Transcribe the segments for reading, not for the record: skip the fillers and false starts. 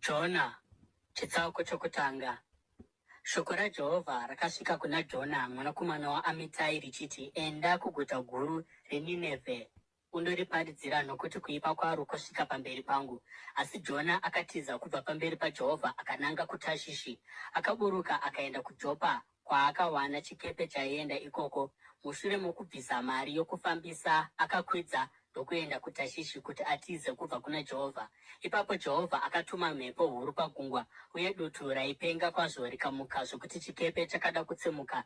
Jona, chitsauko chokutanga. Shoko raJehovha rakasvika kuna Jona mwanakomana waAmitai richiti, enda kuguta guru reNinevhe undoriparidzira, nokuti kuipa kwaro kwasvika pamberi pangu. Asi Jona akatiza kubva pamberi paJehovha akananga kuTashishi. Akaburuka akaenda kuJopa, kwaakawana chikepe chaienda ikoko. Mushure mokubvisa mari yokufambisa, akakwidza ndokuenda kuTashishi kuti atize kubva kuna Jehovha. Ipapo Jehovha akatuma mhepo huru pagungwa, uye dutu raipenga kwazvo rikamuka zvokuti chikepe chakada kutsemuka.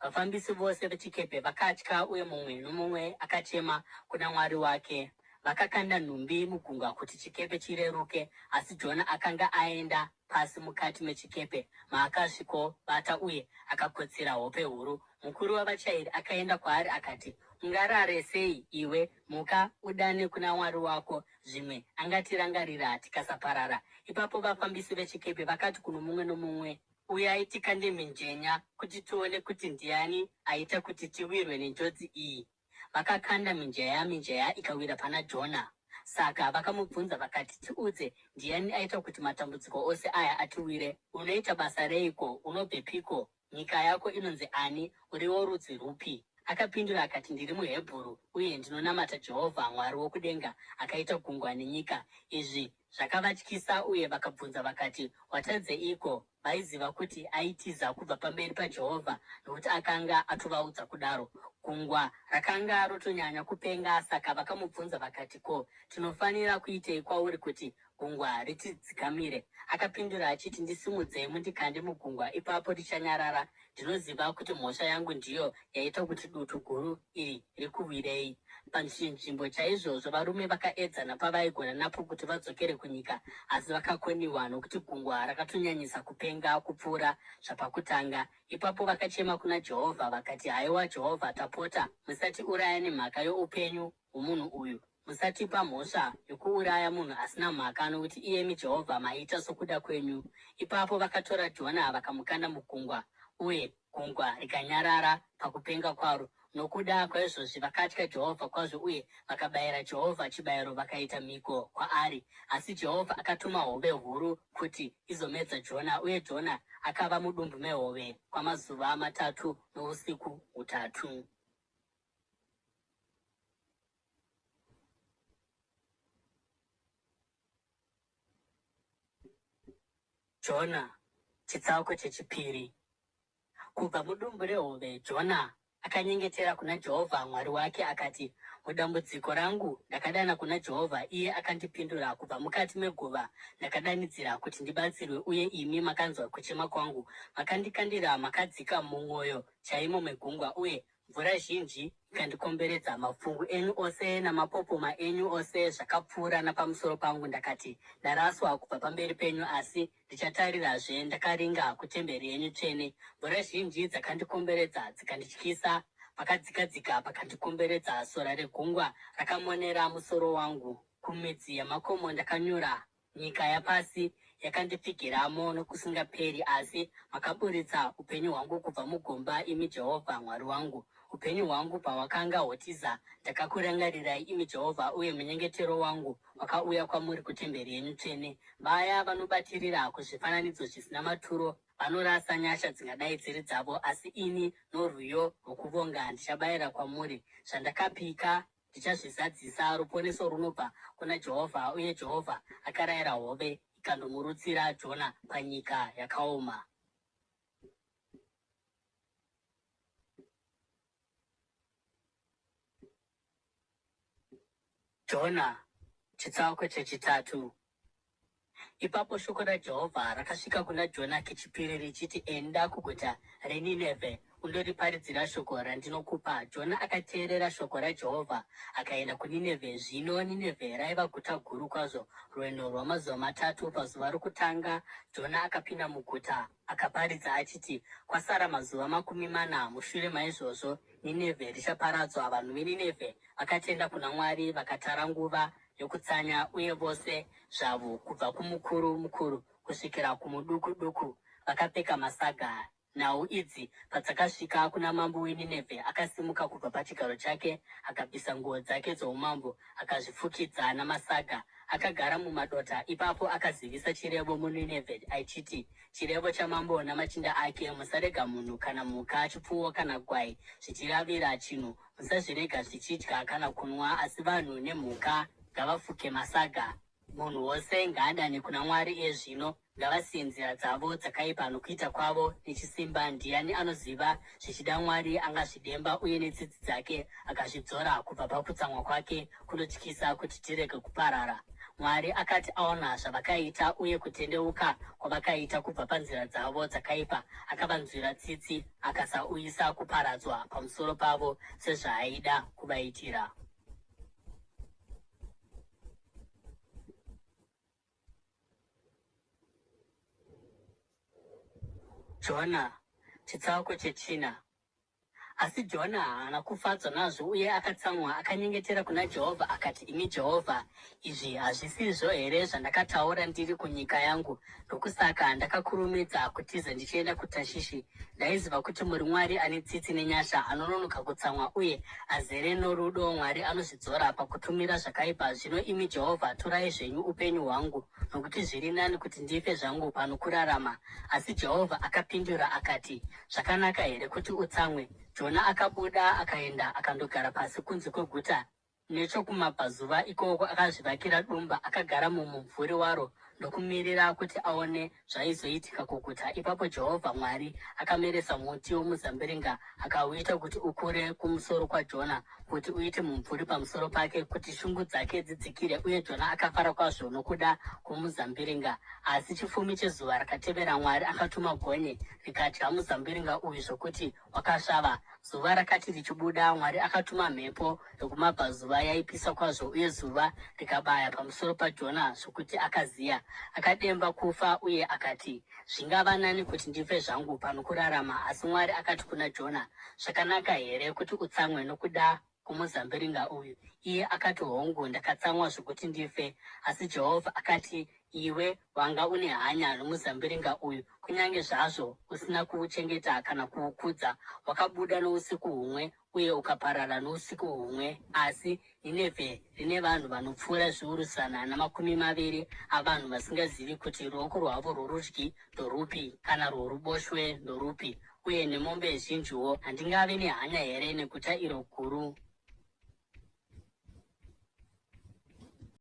Vafambisi vose vechikepe vakatya, uye mumwe nomumwe akachema kuna mwari wake. Vakakanda nhumbi mugungwa kuti chikepe chireruke, asi Jona akanga aenda pasi mukati mechikepe maakasvikovata, uye akakotsira hope huru. Mukuru wavachairi akaenda kwaari akati, ungarare sei iwe? Muka udane kuna mwari wako, zvimwe angatirangarira tikasaparara. Ipapo vafambisi vechikepe vakati kuno mumwe nomumwe, uyai tikande mijenya kuti tione kuti ndiani aita kuti tiwirwe nenjodzi iyi. Vakakanda mijenya ikawira pana Jona. Saka vakamubvunza vakati, tiudze, ndiani aita kuti matambudziko ose aya atiwire? Unoita basa reiko? Unobvepiko? Nyika yako inonzi ani? Uriwo rudzi rupi? Akapindura akati, ndiri muHebheru, uye ndinonamata Jehovha Mwari wokudenga, akaita gungwa nenyika. Izvi zvakavatyisa, uye vakabvunza vakati, watadzeiko? Vaiziva kuti aitiza kubva pamberi paJehovha, nokuti akanga atovaudza kudaro. Gungwa rakanga rotonyanya kupenga, saka vakamubvunza vakati, ko, tinofanira kuitei kwauri kuti gungwa ritidzikamire? Akapindura achiti, ndisimudzei mundikande mugungwa, ipapo richanyarara. Ndinoziva kuti mhosva yangu ndiyo yaita kuti dutu guru iri rikuwirei. Panzvimbo chaizvozvo varume vakaedzana pavaigona napo kuti vadzokere kunyika, asi vakakoniwa nokuti gungwa rakatonyanyisa kupenga kupfuura zvapakutanga. Ipapo vakachema kuna Jehovha vakati, haiwa Jehovha, tapota, musatiuraya nemhaka youpenyu hwomunhu uyu. Musatipa mhosva yokuuraya munhu asina mhaka, nokuti iyemi Jehovha maita sokuda kwenyu. Ipapo vakatora Jona vakamukanda mugungwa, uye gungwa rikanyarara pakupenga kwaro. Nokuda kwaizvozvi vakatya Jehovha kwazvo, uye vakabayira Jehovha chibayiro, vakaita mhiko kwaari. Asi Jehovha akatuma hove huru kuti izomedza Jona, uye Jona akava mudumbu mehove kwamazuva 3 nousiku 3. Jona, chitsauko chechipiri. Kubva mudumbu rehove, Jona akanyengetera kuna Jehovha Mwari wake akati, mudambudziko rangu ndakadana kuna Jehovha, iye akandipindura. Kubva mukati meguva ndakadanidzira kuti ndibatsirwe, uye imi makanzwa kuchema kwangu. Makandikandira makadzika mumwoyo chaimo megungwa, uye mvura zhinji ikandikomberedza. Mafungu enyu ose namapopoma enyu ose zvakapfuura napamusoro pangu. Ndakati, ndaraswa kubva pamberi penyu, asi ndichatarirazve ndakaringa kutemberi yenyu tsvene. Mvura zhinji dzakandikomberedza dzikandityisa, pakadzikadzika pakandikomberedza. Sora regungwa rakamonera musoro wangu. Kumidzi yamakomo ndakanyura. Nyika yapasi yakandipfigiramo nokusingaperi, asi makaburitsa upenyu hwangu kubva mugomba, imi Jehovha Mwari wangu. Upenyu hwangu pahwakanga hwotiza, ndakakurangarirai imi Jehovha, uye munyengetero wangu wakauya kwamuri kutemberi yenyu tsvene. Vaya vanobatirira kuzvifananidzo zvisina maturo vanorasa nyasha dzingadai dziri dzavo, asi ini norwiyo rwokuvonga ndichabayira kwamuri. Zvandakapika ndichazvizadzisa. Ruponeso runobva kuna Jehovha. Uye Jehovha akarayira hove ikandomurutsira Jona panyika yakaoma. Jona, chitsauko chechitatu. Ipapo shoko raJehovha rakasvika kuna Jona kechipiri richiti, enda kuguta reNinevhe undoriparidzira shoko randinokupa. Jona akateerera shoko raJehovha akaenda kuNinevhe. Zvino Ninevhe raiva guta guru kwazvo. Rwendo rwamazuva 3. Pazuva rokutanga Jona akapinda muguta akaparidza achiti, kwasara mazuva 40. Mushure maizvozvo Ninevhe richaparadzwa. Vanhu veNinevhe vakatenda kuna Mwari, vakatara nguva yokutsanya, uye vose zvavo kubva kumukuru kusvikira kumuduku vakapfeka masaga. Nhau idzi padzakasvika kuna mambo weNinevhe, akasimuka kubva pachigaro chake, akabvisa nguo dzake dzoumambo, akazvifukidza namasaga, akagara mumadota. Ipapo akazivisa chirevo muNinevhe achiti, chirevo chamambo namachinda ake, musarega munhu kana mhuka, chipfuwo kana gwai zvichiravira chinhu, musazvirega zvichidya kana kunwa, asi vanhu nemhuka ngavafuke masaga. Munhu wose ngaadane kuna Mwari iye zvino, ngavasiye nzira dzavo dzakaipa nokuita kwavo nechisimba. Ndiani anoziva zvichida Mwari angazvidemba, uye netsitsi dzake akazvidzora kubva pakutsamwa kwake kunotyisa, kuti tirege kuparara. Mwari akati aona zvavakaita uye kutendeuka kwavakaita kubva panzira dzavo dzakaipa, akavanzwira tsitsi, akasauyisa kuparadzwa pamusoro pavo sezvaaida kuvaitira. Jona chitsauko chechina. Asi Jona haana kufadzwa nazvo uye akatsamwa, akanyengetera kuna Jehovha akati, imi Jehovha, izvi hazvisizvo here zvandakataura ndiri kunyika yangu? Ndokusaka ndakakurumidza kutiza ndichienda kuTashishi. Ndaiziva kuti muri Mwari ane tsitsi nenyasha, anononoka kutsamwa uye azere norudo. Mwari anozvidzora pakutumira zvakaipa. Zvino imi Jehovha, torai zvenyu upenyu hwangu, nokuti zviri nani kuti ndife zvangu pano kurarama. Asi Jehovha akapindura akati, zvakanaka here kuti utsamwe? Jona akabuda akaenda akandogara pasi kunze kweguta nechokumabvazuva. Ikoko akazvivakira dumba, akagara mumumvuri waro ndokumirira kuti aone zvaizoitika kuguta. Ipapo Jehovha Mwari akameresa muti womuzambiringa, akauita kuti ukure kumusoro kwaJona, kuti uite mumvuri pamusoro pake, kuti shungu dzake dzidzikire. Uye Jona akafara kwazvo nokuda kwomuzambiringa. Asi chifumi chezuva rakatevera Mwari akatuma gonye rikadya muzambiringa uyu zvokuti wakasvava. Zuva rakati richibuda, Mwari akatuma mhepo yokumabvazuva yaipisa kwazvo, uye zuva rikabaya pamusoro paJona zvokuti akaziya. Akademba kufa uye akati, zvingava nani kuti ndife zvangu pano kurarama. Asi Mwari akati kuna Jona, zvakanaka here kuti utsamwe nokuda kwomuzambiringa uyu? Iye akati, hongu, ndakatsamwa zvokuti ndife. Asi Jehovha akati, iwe wanga une hanya nomuzambiringa uyu, kunyange zvazvo usina kuuchengeta kana kuukudza. Wakabuda nousiku humwe uye ukaparara nousiku humwe. Asi Ninevhe rine vanhu vanopfuura zviuru 120 avanhu vasingazivi kuti ruoko rwavo rworudyi ndorupi kana rworuboshwe ndorupi. Uye nemombe zhinjiwo. Handingave nehanya here neguta iro guru?